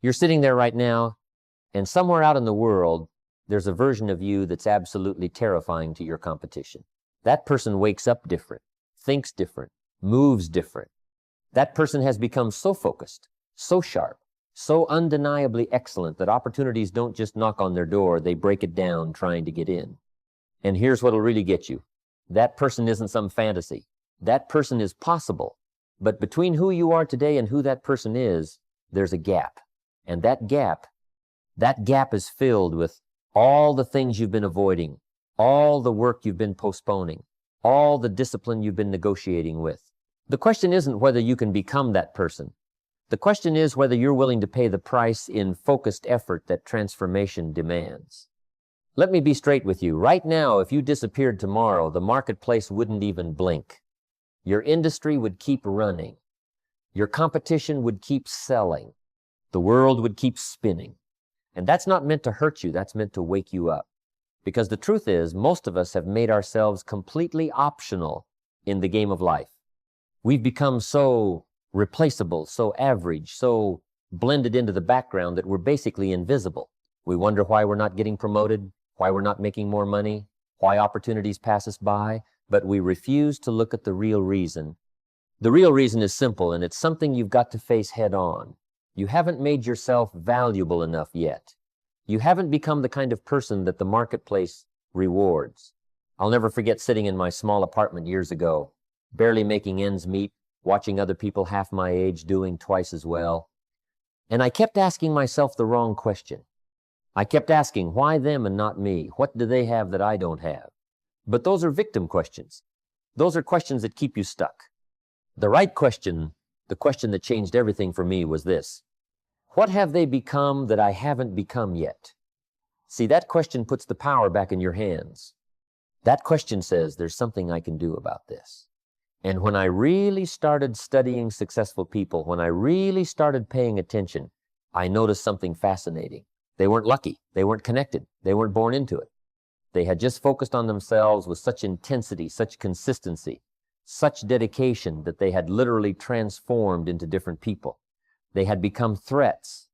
You're sitting there right now, and somewhere out in the world, there's a version of you that's absolutely terrifying to your competition. That person wakes up different, thinks different, moves different. That person has become so focused, so sharp, so undeniably excellent that opportunities don't just knock on their door, they break it down trying to get in. And here's what'll really get you. That person isn't some fantasy. That person is possible. But between who you are today and who that person is, there's a gap. And that gap is filled with all the things you've been avoiding, all the work you've been postponing, all the discipline you've been negotiating with. The question isn't whether you can become that person. The question is whether you're willing to pay the price in focused effort that transformation demands. Let me be straight with you. Right now, if you disappeared tomorrow, the marketplace wouldn't even blink. Your industry would keep running. Your competition would keep selling. The world would keep spinning. And that's not meant to hurt you, that's meant to wake you up. Because the truth is, most of us have made ourselves completely optional in the game of life. We've become so replaceable, so average, so blended into the background that we're basically invisible. We wonder why we're not getting promoted, why we're not making more money, why opportunities pass us by, but we refuse to look at the real reason. The real reason is simple, and it's something you've got to face head on. You haven't made yourself valuable enough yet. You haven't become the kind of person that the marketplace rewards. I'll never forget sitting in my small apartment years ago, barely making ends meet, watching other people half my age doing twice as well. And I kept asking myself the wrong question. I kept asking, why them and not me? What do they have that I don't have? But those are victim questions. Those are questions that keep you stuck. The right question, the question that changed everything for me, was this: what have they become that I haven't become yet? See, that question puts the power back in your hands. That question says, there's something I can do about this. And when I really started studying successful people, when I really started paying attention, I noticed something fascinating. They weren't lucky. They weren't connected. They weren't born into it. They had just focused on themselves with such intensity, such consistency, such dedication that they had literally transformed into different people. They had become threats.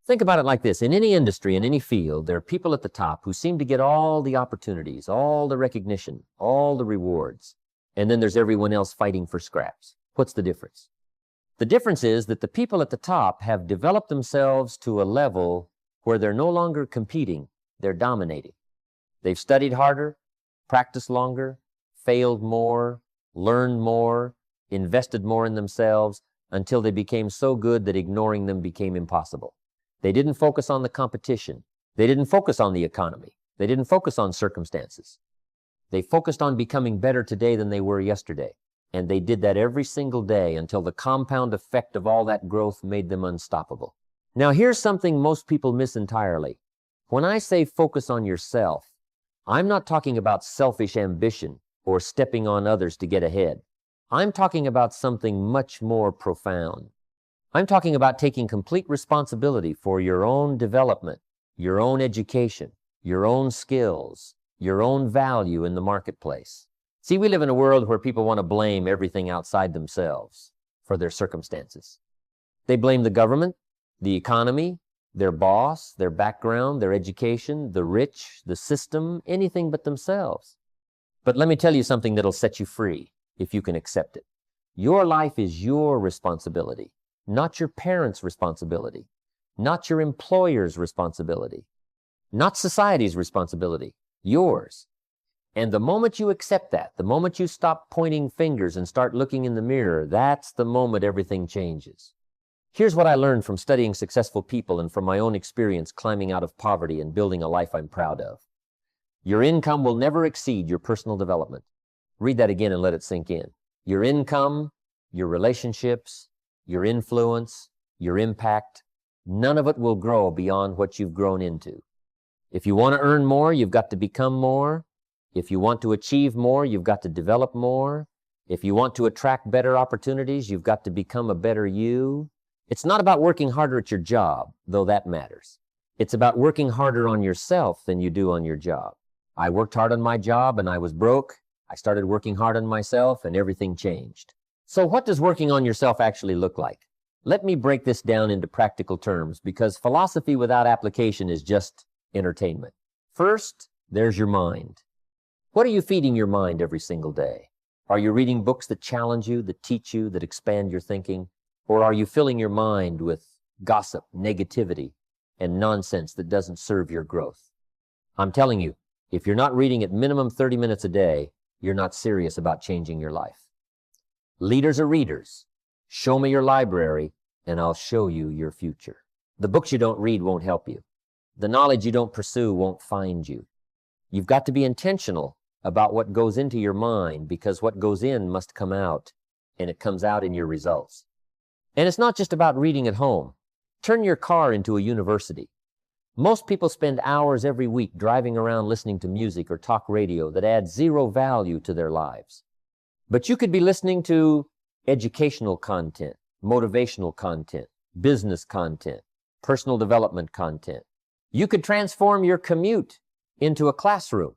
Think about it like this. In any industry, in any field, there are people at the top who seem to get all the opportunities, all the recognition, all the rewards. And then there's everyone else fighting for scraps. What's the difference? The difference is that the people at the top have developed themselves to a level where they're no longer competing, they're dominating. They've studied harder, practiced longer, failed more, learned more, invested more in themselves, until they became so good that ignoring them became impossible. They didn't focus on the competition. They didn't focus on the economy. They didn't focus on circumstances. They focused on becoming better today than they were yesterday. And they did that every single day until the compound effect of all that growth made them unstoppable. Now, here's something most people miss entirely. When I say focus on yourself, I'm not talking about selfish ambition or stepping on others to get ahead. I'm talking about something much more profound. I'm talking about taking complete responsibility for your own development, your own education, your own skills, your own value in the marketplace. See, we live in a world where people want to blame everything outside themselves for their circumstances. They blame the government, the economy, their boss, their background, their education, the rich, the system, anything but themselves. But let me tell you something that'll set you free if you can accept it. Your life is your responsibility, not your parents' responsibility, not your employer's responsibility, not society's responsibility, yours. And the moment you accept that, the moment you stop pointing fingers and start looking in the mirror, that's the moment everything changes. Here's what I learned from studying successful people and from my own experience climbing out of poverty and building a life I'm proud of. Your income will never exceed your personal development. Read that again and let it sink in. Your income, your relationships, your influence, your impact, none of it will grow beyond what you've grown into. If you want to earn more, you've got to become more. If you want to achieve more, you've got to develop more. If you want to attract better opportunities, you've got to become a better you. It's not about working harder at your job, though that matters. It's about working harder on yourself than you do on your job. I worked hard on my job and I was broke. I started working hard on myself and everything changed. So what does working on yourself actually look like? Let me break this down into practical terms because philosophy without application is just entertainment. First, there's your mind. What are you feeding your mind every single day? Are you reading books that challenge you, that teach you, that expand your thinking? Or are you filling your mind with gossip, negativity, and nonsense that doesn't serve your growth? I'm telling you, if you're not reading at minimum 30 minutes a day, you're not serious about changing your life. Leaders are readers. Show me your library, and I'll show you your future. The books you don't read won't help you. The knowledge you don't pursue won't find you. You've got to be intentional about what goes into your mind because what goes in must come out, and it comes out in your results. And it's not just about reading at home. Turn your car into a university. Most people spend hours every week driving around listening to music or talk radio that adds zero value to their lives. But you could be listening to educational content, motivational content, business content, personal development content. You could transform your commute into a classroom.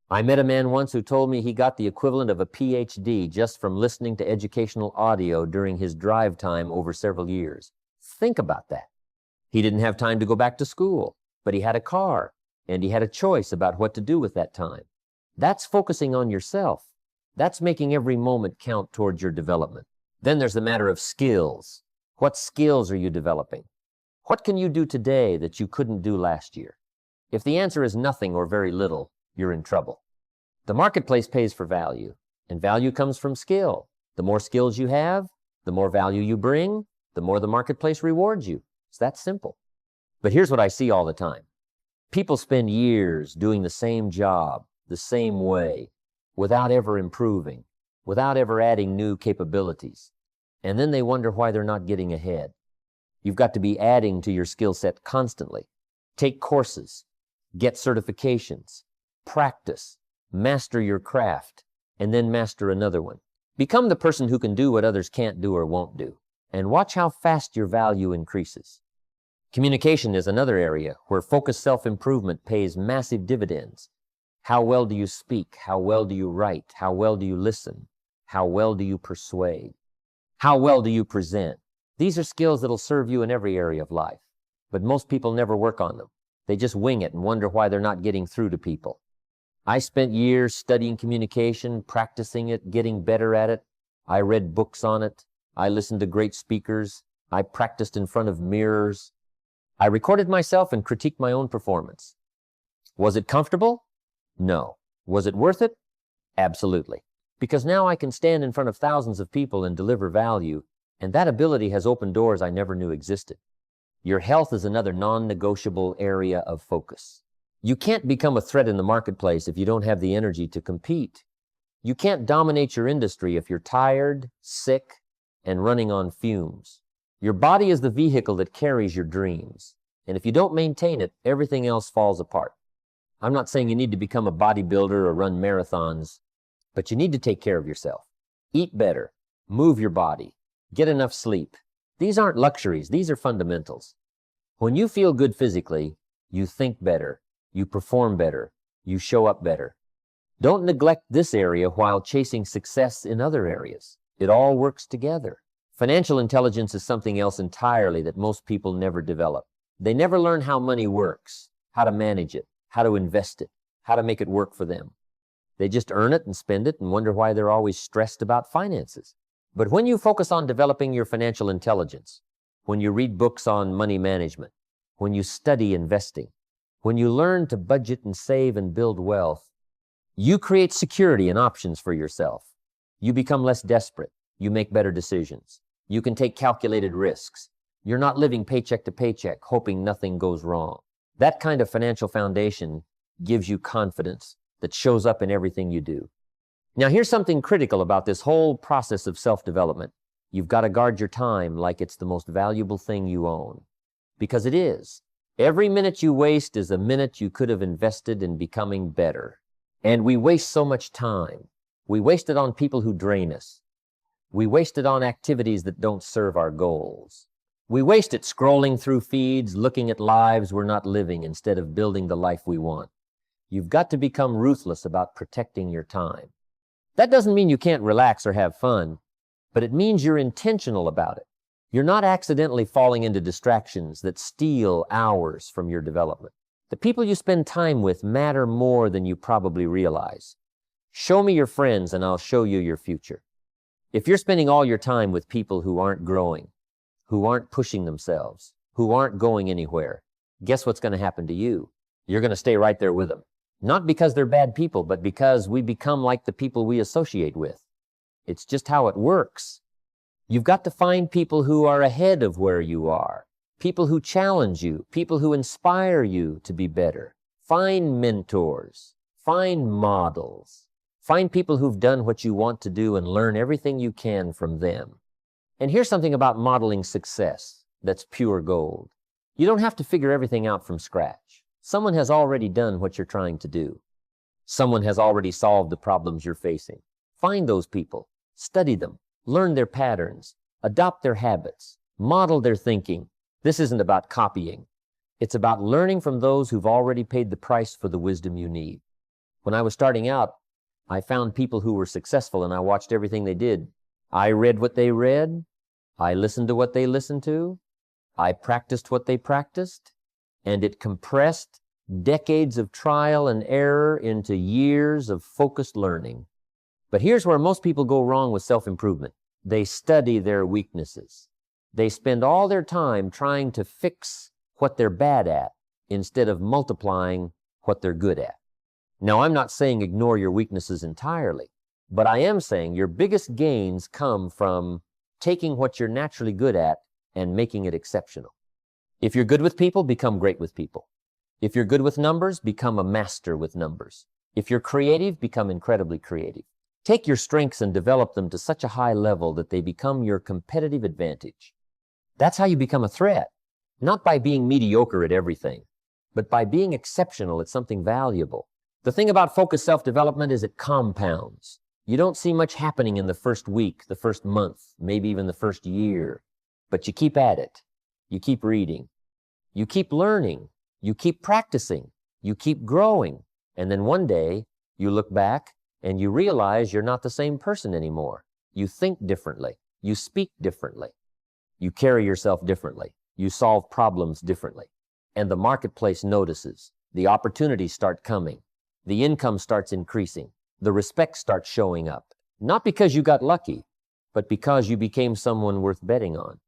I met a man once who told me he got the equivalent of a PhD just from listening to educational audio during his drive time over several years. Think about that. He didn't have time to go back to school, but he had a car, and he had a choice about what to do with that time. That's focusing on yourself. That's making every moment count towards your development. Then there's the matter of skills. What skills are you developing? What can you do today that you couldn't do last year? If the answer is nothing or very little, you're in trouble. The marketplace pays for value, and value comes from skill. The more skills you have, the more value you bring, the more the marketplace rewards you. It's that simple. But here's what I see all the time. People spend years doing the same job, the same way, without ever improving, without ever adding new capabilities. And then they wonder why they're not getting ahead. You've got to be adding to your skill set constantly. Take courses, get certifications, practice, master your craft, and then master another one. Become the person who can do what others can't do or won't do, and watch how fast your value increases. Communication is another area where focused self-improvement pays massive dividends. How well do you speak? How well do you write? How well do you listen? How well do you persuade? How well do you present? These are skills that'll serve you in every area of life, but most people never work on them. They just wing it and wonder why they're not getting through to people. I spent years studying communication, practicing it, getting better at it. I read books on it. I listened to great speakers. I practiced in front of mirrors. I recorded myself and critiqued my own performance. Was it comfortable? No. Was it worth it? Absolutely. Because now I can stand in front of thousands of people and deliver value, and that ability has opened doors I never knew existed. Your health is another non-negotiable area of focus. You can't become a threat in the marketplace if you don't have the energy to compete. You can't dominate your industry if you're tired, sick, and running on fumes. Your body is the vehicle that carries your dreams, and if you don't maintain it, everything else falls apart. I'm not saying you need to become a bodybuilder or run marathons, but you need to take care of yourself. Eat better, move your body, get enough sleep. These aren't luxuries, these are fundamentals. When you feel good physically, you think better, you perform better, you show up better. Don't neglect this area while chasing success in other areas. It all works together. Financial intelligence is something else entirely that most people never develop. They never learn how money works, how to manage it, how to invest it, how to make it work for them. They just earn it and spend it and wonder why they're always stressed about finances. But when you focus on developing your financial intelligence, when you read books on money management, when you study investing, when you learn to budget and save and build wealth, you create security and options for yourself. You become less desperate. You make better decisions. You can take calculated risks. You're not living paycheck to paycheck, hoping nothing goes wrong. That kind of financial foundation gives you confidence that shows up in everything you do. Now, here's something critical about this whole process of self-development. You've got to guard your time like it's the most valuable thing you own. Because it is. Every minute you waste is a minute you could have invested in becoming better. And we waste so much time. We waste it on people who drain us. We waste it on activities that don't serve our goals. We waste it scrolling through feeds, looking at lives we're not living instead of building the life we want. You've got to become ruthless about protecting your time. That doesn't mean you can't relax or have fun, but it means you're intentional about it. You're not accidentally falling into distractions that steal hours from your development. The people you spend time with matter more than you probably realize. Show me your friends and I'll show you your future. If you're spending all your time with people who aren't growing, who aren't pushing themselves, who aren't going anywhere, guess what's going to happen to you? You're going to stay right there with them. Not because they're bad people, but because we become like the people we associate with. It's just how it works. You've got to find people who are ahead of where you are, people who challenge you, people who inspire you to be better. Find mentors, find models, find people who've done what you want to do and learn everything you can from them. And here's something about modeling success that's pure gold. You don't have to figure everything out from scratch. Someone has already done what you're trying to do. Someone has already solved the problems you're facing. Find those people, study them, learn their patterns, adopt their habits, model their thinking. This isn't about copying. It's about learning from those who've already paid the price for the wisdom you need. When I was starting out, I found people who were successful and I watched everything they did. I read what they read. I listened to what they listened to. I practiced what they practiced. And it compressed decades of trial and error into years of focused learning. But here's where most people go wrong with self-improvement. They study their weaknesses. They spend all their time trying to fix what they're bad at instead of multiplying what they're good at. Now, I'm not saying ignore your weaknesses entirely, but I am saying your biggest gains come from taking what you're naturally good at and making it exceptional. If you're good with people, become great with people. If you're good with numbers, become a master with numbers. If you're creative, become incredibly creative. Take your strengths and develop them to such a high level that they become your competitive advantage. That's how you become a threat, not by being mediocre at everything, but by being exceptional at something valuable. The thing about focused self-development is it compounds. You don't see much happening in the first week, the first month, maybe even the first year, but you keep at it. You keep reading. You keep learning. You keep practicing. You keep growing. And then one day, you look back and you realize you're not the same person anymore. You think differently. You speak differently. You carry yourself differently. You solve problems differently. And the marketplace notices. The opportunities start coming. The income starts increasing. The respect starts showing up. Not because you got lucky, but because you became someone worth betting on.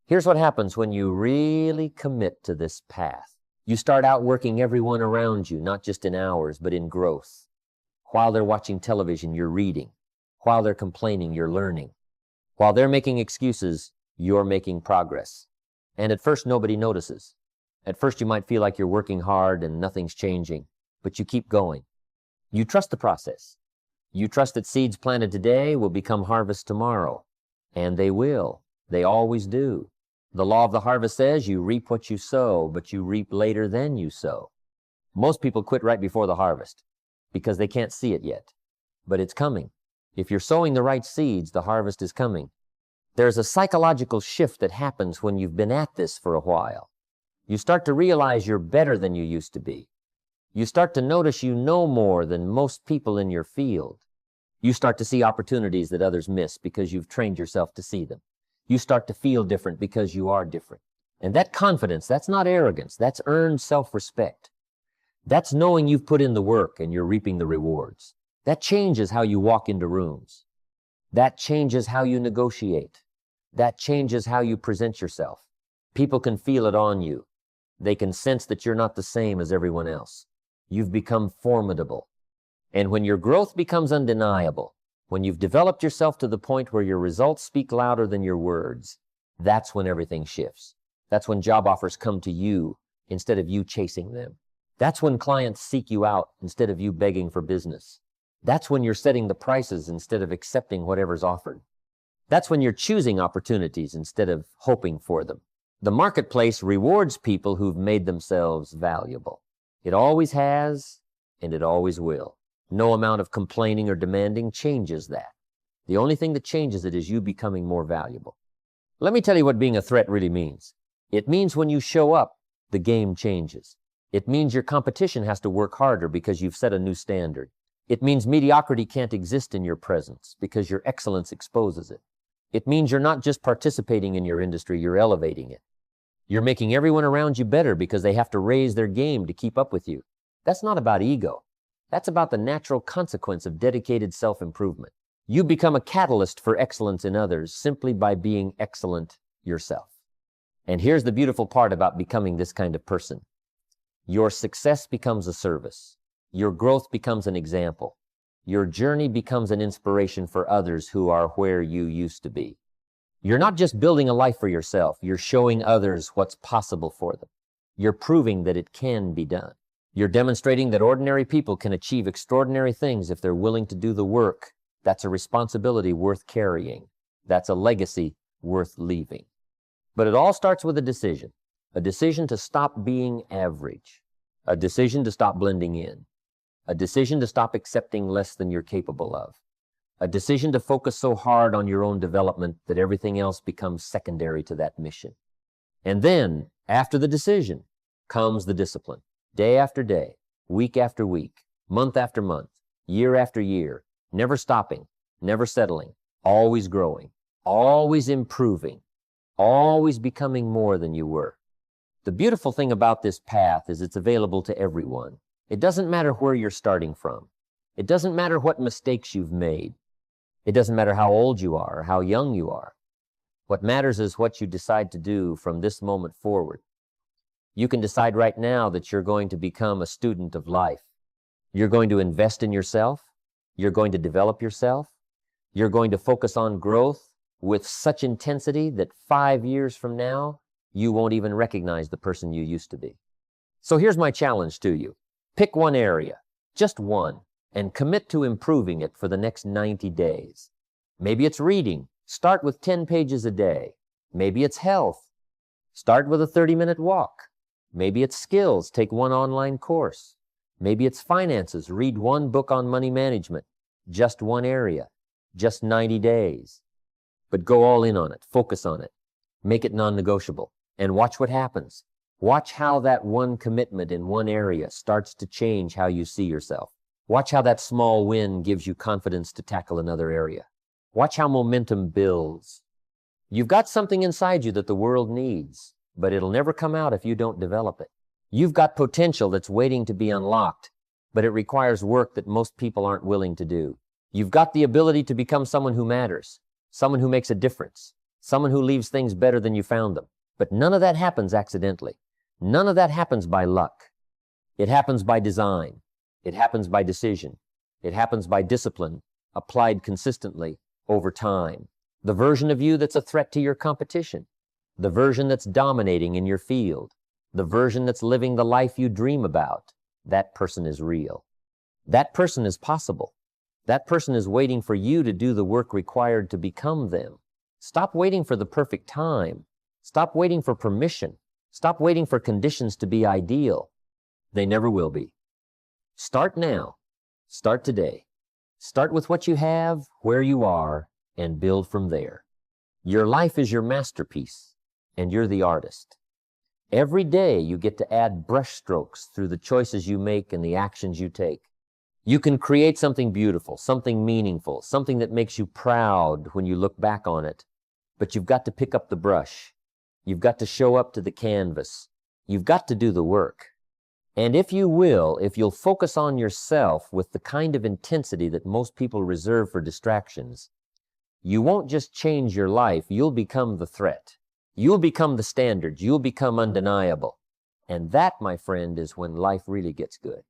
Here's what happens when you really commit to this path. You start outworking everyone around you, not just in hours, but in growth. While they're watching television, you're reading. While they're complaining, you're learning. While they're making excuses, you're making progress. And at first, nobody notices. At first, you might feel like you're working hard and nothing's changing, but you keep going. You trust the process. You trust that seeds planted today will become harvest tomorrow. And they will. They always do. The law of the harvest says you reap what you sow, but you reap later than you sow. Most people quit right before the harvest because they can't see it yet. But it's coming. If you're sowing the right seeds, the harvest is coming. There's a psychological shift that happens when you've been at this for a while. You start to realize you're better than you used to be. You start to notice you know more than most people in your field. You start to see opportunities that others miss because you've trained yourself to see them. You start to feel different because you are different. And that confidence, that's not arrogance, that's earned self-respect. That's knowing you've put in the work and you're reaping the rewards. That changes how you walk into rooms. That changes how you negotiate. That changes how you present yourself. People can feel it on you. They can sense that you're not the same as everyone else. You've become formidable. And when your growth becomes undeniable, when you've developed yourself to the point where your results speak louder than your words, that's when everything shifts. That's when job offers come to you instead of you chasing them. That's when clients seek you out instead of you begging for business. That's when you're setting the prices instead of accepting whatever's offered. That's when you're choosing opportunities instead of hoping for them. The marketplace rewards people who've made themselves valuable. It always has, and it always will. No amount of complaining or demanding changes that. The only thing that changes it is you becoming more valuable. Let me tell you what being a threat really means. It means when you show up, the game changes. It means your competition has to work harder because you've set a new standard. It means mediocrity can't exist in your presence because your excellence exposes it. It means you're not just participating in your industry, you're elevating it. You're making everyone around you better because they have to raise their game to keep up with you. That's not about ego. That's about the natural consequence of dedicated self-improvement. You become a catalyst for excellence in others simply by being excellent yourself. And here's the beautiful part about becoming this kind of person. Your success becomes a service. Your growth becomes an example. Your journey becomes an inspiration for others who are where you used to be. You're not just building a life for yourself. You're showing others what's possible for them. You're proving that it can be done. You're demonstrating that ordinary people can achieve extraordinary things if they're willing to do the work. That's a responsibility worth carrying. That's a legacy worth leaving. But it all starts with a decision to stop being average, a decision to stop blending in, a decision to stop accepting less than you're capable of, a decision to focus so hard on your own development that everything else becomes secondary to that mission. And then, after the decision, comes the discipline. Day after day, week after week, month after month, year after year, never stopping, never settling, always growing, always improving, always becoming more than you were. The beautiful thing about this path is it's available to everyone. It doesn't matter where you're starting from. It doesn't matter what mistakes you've made. It doesn't matter how old you are or how young you are. What matters is what you decide to do from this moment forward. You can decide right now that you're going to become a student of life. You're going to invest in yourself. You're going to develop yourself. You're going to focus on growth with such intensity that 5 years from now, you won't even recognize the person you used to be. So here's my challenge to you. Pick one area, just one, and commit to improving it for the next 90 days. Maybe it's reading. Start with 10 pages a day. Maybe it's health. Start with a 30-minute walk. Maybe it's skills. Take one online course. Maybe it's finances. Read one book on money management. Just one area. Just 90 days. But go all in on it. Focus on it. Make it non-negotiable. And watch what happens. Watch how that one commitment in one area starts to change how you see yourself. Watch how that small win gives you confidence to tackle another area. Watch how momentum builds. You've got something inside you that the world needs, but it'll never come out if you don't develop it. You've got potential that's waiting to be unlocked, but it requires work that most people aren't willing to do. You've got the ability to become someone who matters, someone who makes a difference, someone who leaves things better than you found them. But none of that happens accidentally. None of that happens by luck. It happens by design. It happens by decision. It happens by discipline, applied consistently over time. The version of you that's a threat to your competition. The version that's dominating in your field. The version that's living the life you dream about. That person is real. That person is possible. That person is waiting for you to do the work required to become them. Stop waiting for the perfect time. Stop waiting for permission. Stop waiting for conditions to be ideal. They never will be. Start now. Start today. Start with what you have, where you are, and build from there. Your life is your masterpiece, and you're the artist. Every day you get to add brushstrokes through the choices you make and the actions you take. You can create something beautiful, something meaningful, something that makes you proud when you look back on it. But you've got to pick up the brush. You've got to show up to the canvas. You've got to do the work. And if you'll focus on yourself with the kind of intensity that most people reserve for distractions, you won't just change your life, you'll become the threat. You'll become the standard. You'll become undeniable. And that, my friend, is when life really gets good.